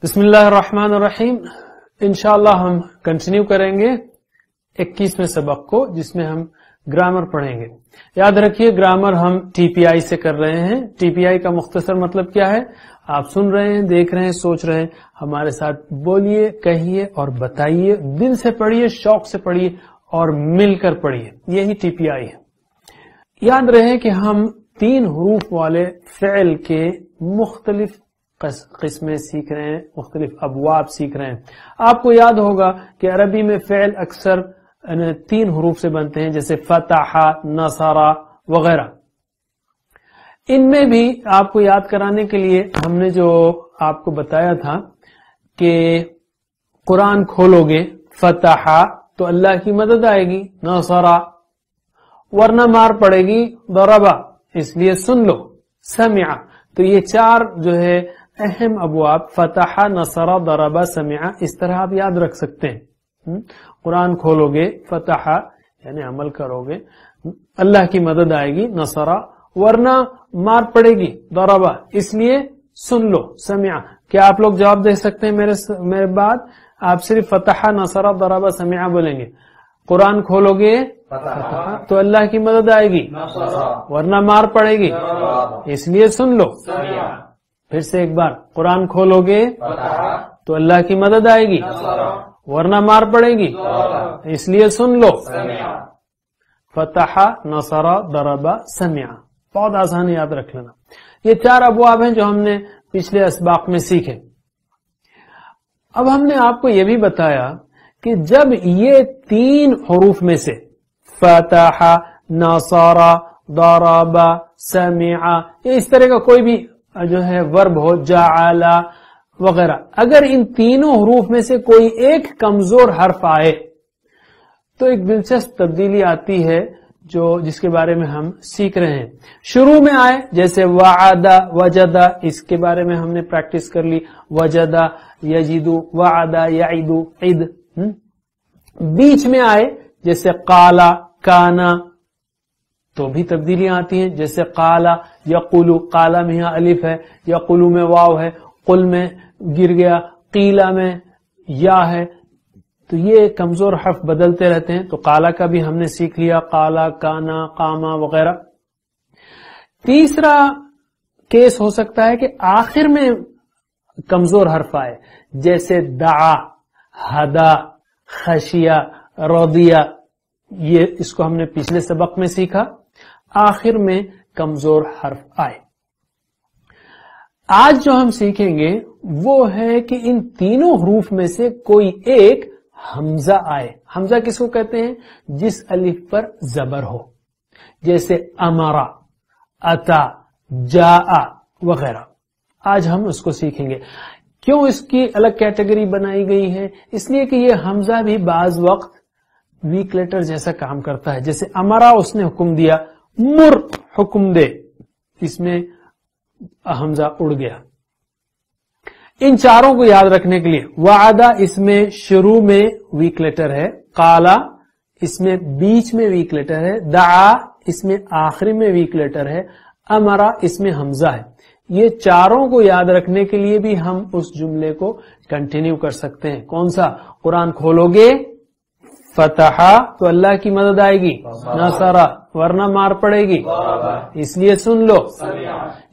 بسم اللہ الرحمن الرحیم. انشاءاللہ ہم کنٹینیو کریں گے 21ویں سبق کو، جس میں ہم گرامر پڑھیں گے. یاد رکھیے گرامر ہم ٹی پی آئی سے کر رہے ہیں. ٹی پی آئی کا مختصر مطلب کیا ہے؟ آپ سن رہے ہیں، دیکھ رہے ہیں، سوچ رہے ہیں، ہمارے ساتھ بولیے، کہیے اور بتائیے. دل سے پڑھیے، شوق سے پڑھیے اور مل کر پڑھیے. یہی ٹی پی آئی ہے. یاد رہے کہ ہم 3 حروف والے فعل کے مختلف قسمیں سیکھ رہے ہیں، مختلف ابواب سیکھ رہے ہیں. آپ کو یاد ہوگا کہ عربی میں فعل اکثر 3 حروف سے بنتے ہیں، جیسے فتح، نصر وغیرہ. ان میں بھی آپ کو یاد کرانے کے لیے ہم نے جو آپ کو بتایا تھا کہ قرآن کھولو گے فتح تو اللہ کی مدد آئے گی، نصر ورنہ مار پڑے گی، ضربا اس لیے سن لو، سمع. تو یہ 4 جو ہے اہم ابواب، فتح، نصر، ضرب، سمع، اس طرح آپ یاد رکھ سکتے ہیں. قرآن کھولو گے فتح یعنی عمل کرو گے، اللہ کی مدد آئے گی، نصر ورنہ مار پڑے گی، ضرب اس لیے سن لو، سمع. کیا آپ لوگ جواب دے سکتے ہیں میرے بعد؟ آپ صرف فتح، نصر، ضرب، سمع بولیں گے. قرآن کھولو گے فتح تو اللہ کی مدد آئے گی، ورنہ مار پڑے گی، اس لیے سن لو. پھر سے ایک بار، قرآن کھولو گے تو اللہ کی مدد آئے گی، ورنہ مار پڑے گی، اس لیے سن لو. فتح، نصر، ضرب، سمع. بہت آسان یاد رکھ لینا. یہ 4 ابواب ہیں جو ہم نے پچھلے اسباق میں سیکھے. اب ہم نے آپ کو یہ بھی بتایا کہ جب یہ 3 حروف میں سے فتح، نصر، ضرب، سمع، اس طرح کا کوئی بھی جو ہے ورب ہو، جعل وغیرہ، اگر ان تینوں حروف میں سے کوئی ایک کمزور حرف آئے تو ایک دلچسپ تبدیلی آتی ہے جس کے بارے میں ہم سیکھ رہے ہیں. شروع میں آئے جیسے وعد، وجد، اس کے بارے میں ہم نے پریکٹس کر لی، وجد، یجد، وعد، یعد، عد. بیچ میں آئے جیسے قال، کان، تو بھی تبدیلیاں آتی ہیں، جیسے قال، یقول، قال میں یہاں الف ہے، یقول میں واو ہے، قل میں گر گیا، قیل میں یا ہے. تو یہ کمزور حرف بدلتے رہتے ہیں. تو قال کا بھی ہم نے سیکھ لیا، قال، کانا، قاما وغیرہ. تیسرا کیس ہو سکتا ہے کہ آخر میں کمزور حرف آئے، جیسے دعا، ہدا، خشیا، رضیا. یہ اس کو ہم نے پچھلے سبق میں سیکھا. آخر میں کمزور حرف آئے. آج جو ہم سیکھیں گے وہ ہے کہ ان تینوں حروف میں سے کوئی ایک حمزہ آئے. حمزہ کس کو کہتے ہیں؟ جس الف پر زبر ہو، جیسے امرا، اتا، جاء وغیرہ. آج ہم اس کو سیکھیں گے. کیوں اس کی الگ کیٹیگری بنائی گئی ہے؟ اس لیے کہ یہ حمزہ بھی بعض وقت ویک لیٹر جیسا کام کرتا ہے. جیسے امرا، اس نے حکم دیا، مر حکم دے، اس میں حمزہ اڑ گیا. ان چاروں کو یاد رکھنے کے لیے وعدہ اس میں شروع میں ویک لیٹر ہے، قالا اس میں بیچ میں ویک لیٹر ہے، دعا اس میں آخری میں ویک لیٹر ہے، امرا اس میں حمزہ ہے. یہ چاروں کو یاد رکھنے کے لیے بھی ہم اس جملے کو کنٹینیو کر سکتے ہیں. کون سا؟ قرآن کھولو گے فتح تو اللہ کی مدد آئے گی، نصر ورنہ مار پڑے گی، اس لیے سن لو.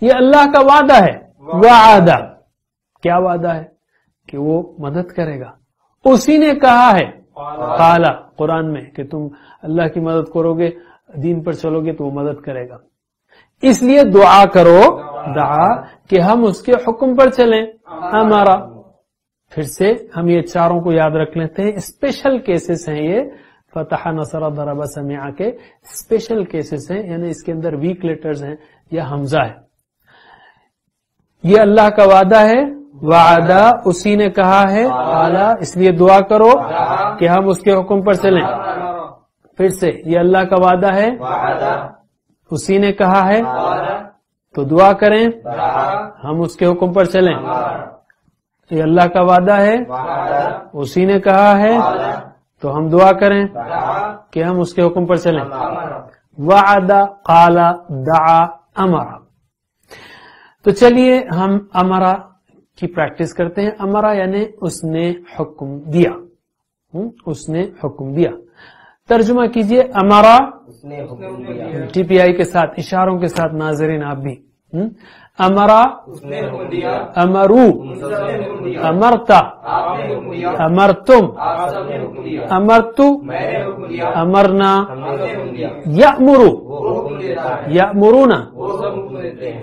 یہ اللہ کا وعدہ ہے. وعدہ کیا وعدہ ہے؟ کہ وہ مدد کرے گا. اسی نے کہا ہے قال قرآن میں کہ تم اللہ کی مدد کرو گے، دین پر چلو گے تو وہ مدد کرے گا. اس لیے دعا کرو، دعا کہ ہم اس کے حکم پر چلیں، ہمارا. پھر سے ہم یہ چاروں کو یاد رکھ لیتے ہیں. اسپیشل کیسز ہیں یہ، فتح، نصر، ضرب، سمع کے اسپیشل کیسز ہیں، یعنی اس کے اندر ویک لیٹرز ہیں یا حمزہ ہے. یہ اللہ کا وعدہ ہے، وعدہ اسی نے کہا ہے، قالا اس لیے دعا کرو کہ ہم اس کے حکم پر چلیں. پھر سے یہ اللہ کا وعدہ ہے، اسی نے کہا ہے تو دعا کریں ہم اس کے حکم پر چلیں. یہ اللہ کا وعدہ ہے، اسی نے کہا ہے تو ہم دعا کریں کہ ہم اس کے حکم پر چلیں. وعدہ، قالا، دعا، امرا. تو چلیے ہم امرا کی پریکٹس کرتے ہیں. امرا یعنی اس نے حکم دیا. اس نے حکم دیا. ترجمہ کیجئے امرا ٹی پی آئی کے ساتھ اشاروں کے ساتھ. ناظرین آپ بھی امرا امرو امرتا امرتم امرتو امرنا یأمرو یأمرونا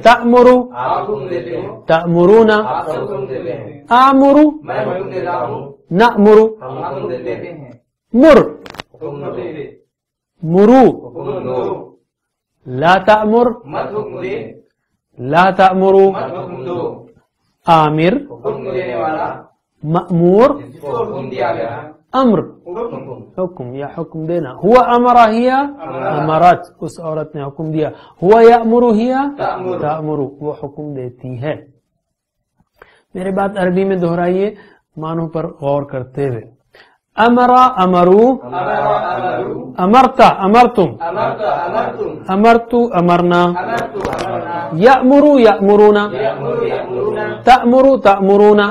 تأمرو تأمرونا آمرو نأمرو مر مرو لا تأمر لا تأمرو آمر مأمور امر حکم یا حکم دینا. ہوا امرا ہیا امرت اس عورت نے حکم دیا. ہوا یأمرو ہیا تأمرو وہ حکم دیتی ہے. میرے بات عربی میں دہرائیے معنوں پر غور کرتے ہوئے. امرا امرو امرتا امرتم امرتو امرنا یأمرو یأمرونا تأمرو تأمرونا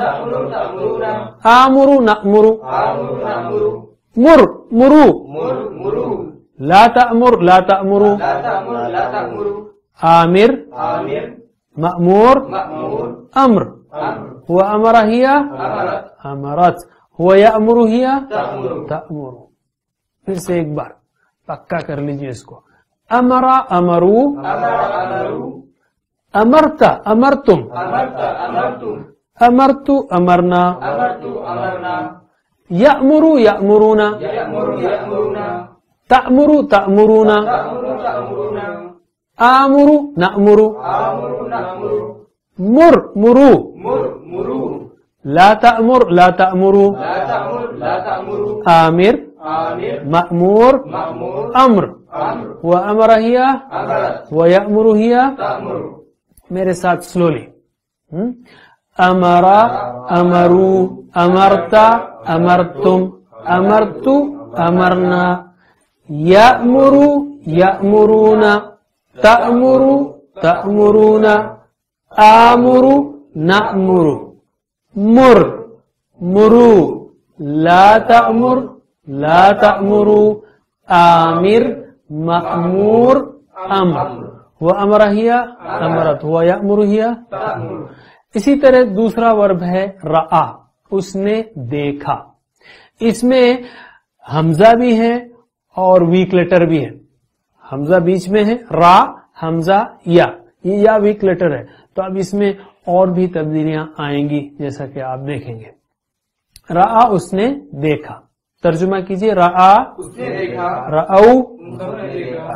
آمرو نأمرو مر مرو لا تأمر لا تأمرو آمر مأمور امر. هو امر هي امرت. هو یأمر ہیا تأمر. پھر سے ایک بار پکا کر لیجئے اس کو. امرا امرو امرتا امرتم امرتو امرنا یأمرو یأمرونا تأمرو تأمرونا آمرو نأمرو مر مرو لا تأمر لا تأمرو آمر مأمور امر. وأمر هي ويأمر هي. میرے ساتھ سلولی. امرا امرو امرتا امرتم امرتو امرنا یأمرو یأمرونا تأمرو تأمرونا آمرو نأمرو مر مرو لا تأمر لا تأمرو آمر مأمور امر. وہ امر ہی امرت. ہوا یأمر ہی. اسی طرح دوسرا ورب ہے رآ اس نے دیکھا. اس میں حمزہ بھی ہے اور ویک لیٹر بھی ہے. حمزہ بیچ میں ہے. را حمزہ یا یہ یا ویک لیٹر ہے. تو اب اس میں اور بھی تبدیلیاں آئیں گی جیسا کہ آپ دیکھیں گے. رآ اس نے دیکھا. ترجمہ کیجئے رآ رأو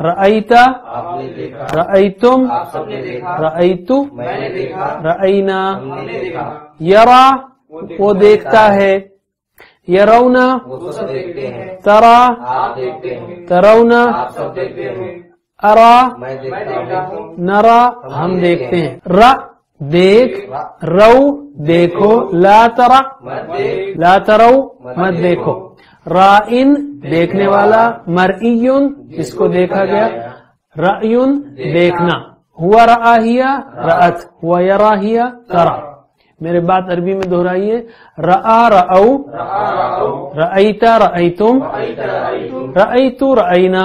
رأیتا رأیتم رأیتو رأینا. یرا وہ دیکھتا ہے. یرونا ترا ترونا ارا نرا ہم دیکھتے ہیں. دیکھ رو دیکھو لا ترا لا ترو مت دیکھو. رائن دیکھنے والا. مرئیون اس کو دیکھا گیا. رأیون دیکھنا. ہوا رآہیا رأت. ہوا یراہیا ترا. میرے بات عربی میں دہرائیے. رآ رأو رأیتا رأیتم رأیتو رأینا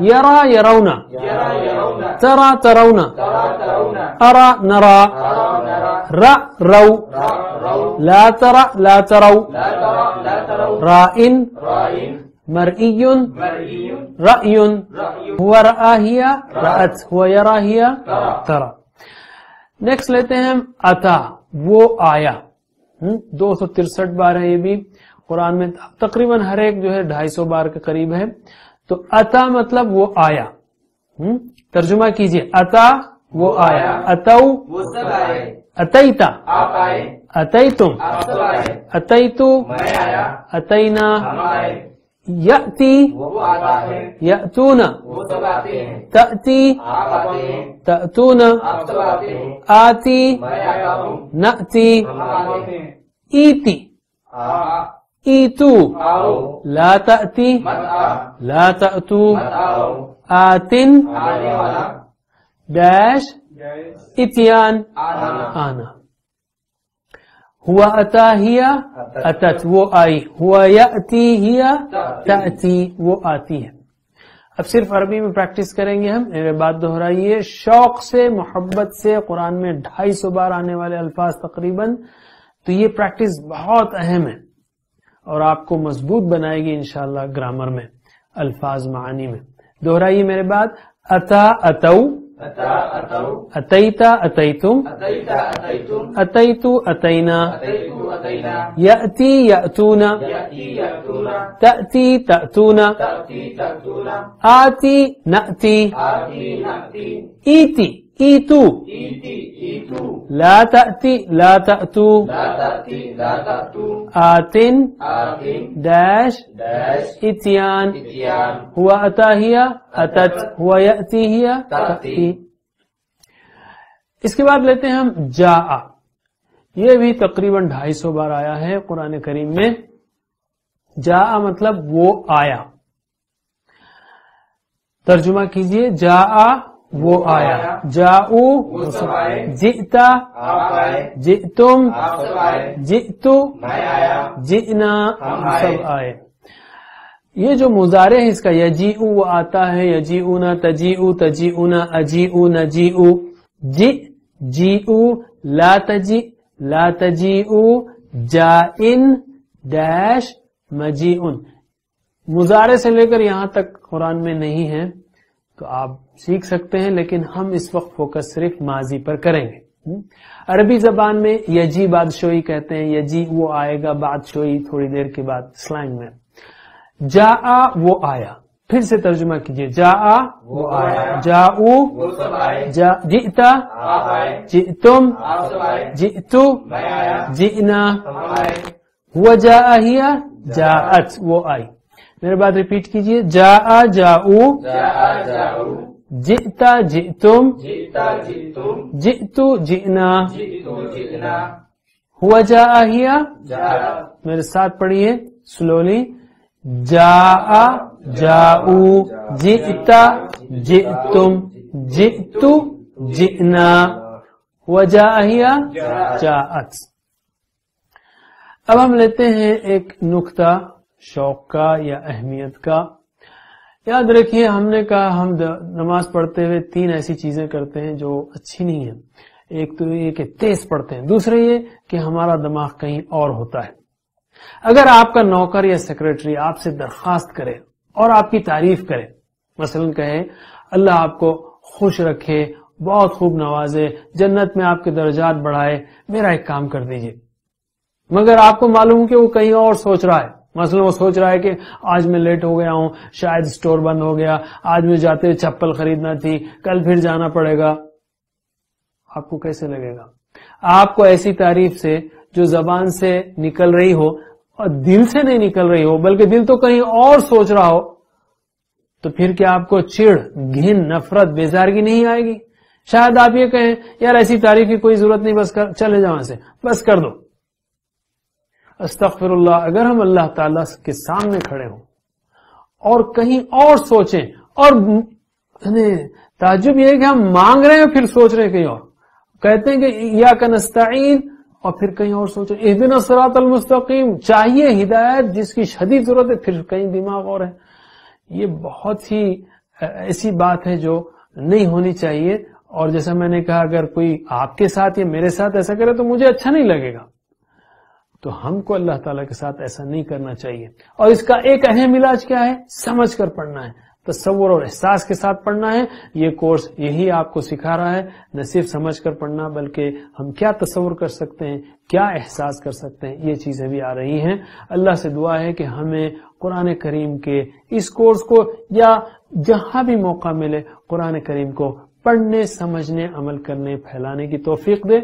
یرا یرونا ترا ترونا ارا نرا رو لا ترا لا ترو رائن مرئیون رأیون. ہوا رآہیا رأت. ہوا یراہیا ترا. نیکسٹ لیتے ہیں اتا وہ آیا. 263 بار ہے یہ بھی قرآن میں. تقریباً ہر ایک جو ہے 250 بار کے قریب ہے. تو اتا مطلب وہ آیا. ترجمہ کیجئے. اتا وہ آیا. اتو اتیتا اتیتم اتیتو اتینا. یأتی یأتونا تأتی تأتونا آتی نأتی ایتی ایتو لا تأتی لا تأتو آتن ڈیش اتیان آنا. ہوا اتا ہیا اتت وہ آئی، ہوا یاتی ہیا تاتی وہ آتی ہے۔ اب صرف عربی میں پریکٹس کریں گے ہم، میرے بات دہرائیے، شوق سے محبت سے قرآن میں 250 بار آنے والے الفاظ تقریباً، تو یہ پریکٹس بہت اہم ہے اور آپ کو مضبوط بنائے گی انشاءاللہ گرامر میں، الفاظ معانی میں۔ دہرائیے میرے بات، اتا اتو، اتیتا اتیتم، اتیتو اتینا، یأتی یأتون، تأتی تأتون، آتی نأتی، ایتی ایتو، لا تأتی لا تأتو، آتن ڈیش اتیان، ہوا اتا ہیا اتت، ہوا یأتی ہیا تأتی۔ اس کے بعد لیتے ہیں ہم جاء، یہ بھی تقریباً 250 بار آیا ہے قرآن کریم میں۔ جاء مطلب وہ آیا، ترجمہ کیجئے، جاء وہ آیا، جاؤ جئتا جئتم جئتو جئنا سب آئے۔ یہ جو مضارع ہے اس کا، یجیء وہ آتا ہے، یجیءون تجیء تجیءون اجیء نجیء، جئ جیء لا تجیء لا تجیء، جائن ڈیش مجیء۔ مضارع سے لے کر یہاں تک قرآن میں نہیں ہے تو آپ سیکھ سکتے ہیں، لیکن ہم اس وقت فوکس صرف ماضی پر کریں گے۔ عربی زبان میں یجی بادشوئی کہتے ہیں، یجی وہ آئے گا، بادشوئی تھوڑی دیر کے بعد سلینگ میں۔ جاء وہ آیا، پھر سے ترجمہ کیجئے، جاء وہ آیا، جاؤ جئتا جئتم جئتو جئنا، ہوا جاء ہیا جاءت وہ آئی۔ میرے بات ریپیٹ کیجئے، جاء جاؤ جئتا جئتم جئتو جئنا، ہوا جاء ہیا، میرے ساتھ پڑھیے سلولی، جاء جاؤ جئتا جئتم جئتو جئنا، ہوا جاء ہیا جاءت۔ اب ہم لیتے ہیں ایک نکتہ شوق کا یا اہمیت کا۔ یاد رکھیے ہم نے کہا ہم نماز پڑھتے ہوئے 3 ایسی چیزیں کرتے ہیں جو اچھی نہیں ہیں۔ ایک تو یہ کہ تیز پڑھتے ہیں، دوسرے یہ کہ ہمارا دماغ کہیں اور ہوتا ہے۔ اگر آپ کا نوکر یا سیکرٹری آپ سے درخواست کرے اور آپ کی تعریف کرے، مثلا کہے اللہ آپ کو خوش رکھے، بہت خوب نوازے، جنت میں آپ کے درجات بڑھائے، میرا ایک کام کر دیجئے، مگر آپ کو معلوم کہ وہ کہیں اور سوچ رہا ہے، مثلا وہ سوچ رہا ہے کہ آج میں لیٹ ہو گیا ہوں، شاید سٹور بند ہو گیا، آج میں جاتے ہوئے چپل خریدنا تھی، کل پھر جانا پڑے گا، آپ کو کیسے لگے گا؟ آپ کو ایسی تعریف سے جو زبان سے نکل رہی ہو اور دل سے نہیں نکل رہی ہو بلکہ دل تو کہیں اور سوچ رہا ہو، تو پھر کیا آپ کو چڑ، گھن، نفرت، بیزارگی نہیں آئے گی؟ شاید آپ یہ کہیں یار ایسی تعریف کی کوئی ضرورت نہیں، بس چلے جاؤ سے، بس کر دو۔ استغفر اللہ، اگر ہم اللہ تعالیٰ کے سامنے کھڑے ہوں اور کہیں اور سوچیں، اور تعجب یہ ہے کہ ہم مانگ رہے ہیں پھر سوچ رہے ہیں کہیں اور، کہتے ہیں کہ ایاک نستعین اور پھر کہیں اور سوچ رہے ہیں اہدنا الصراط المستقیم، چاہیے ہدایت جس کی شدید ضرورت ہے، پھر کہیں دماغ اور ہے۔ یہ بہت ہی ایسی بات ہے جو نہیں ہونی چاہیے، اور جیسا میں نے کہا اگر کوئی آپ کے ساتھ یا میرے ساتھ ایسا کرے تو مجھے اچھا نہیں لگے گا، تو ہم کو اللہ تعالیٰ کے ساتھ ایسا نہیں کرنا چاہیے۔ اور اس کا ایک اہم علاج کیا ہے؟ سمجھ کر پڑھنا ہے، تصور اور احساس کے ساتھ پڑھنا ہے۔ یہ کورس یہی آپ کو سکھا رہا ہے، نہ صرف سمجھ کر پڑھنا بلکہ ہم کیا تصور کر سکتے ہیں، کیا احساس کر سکتے ہیں، یہ چیزیں بھی آ رہی ہیں۔ اللہ سے دعا ہے کہ ہمیں قرآن کریم کے اس کورس کو یا جہاں بھی موقع ملے قرآن کریم کو پڑھنے، سمجھنے، عمل کرنے، پھیلانے کی توفیق دے۔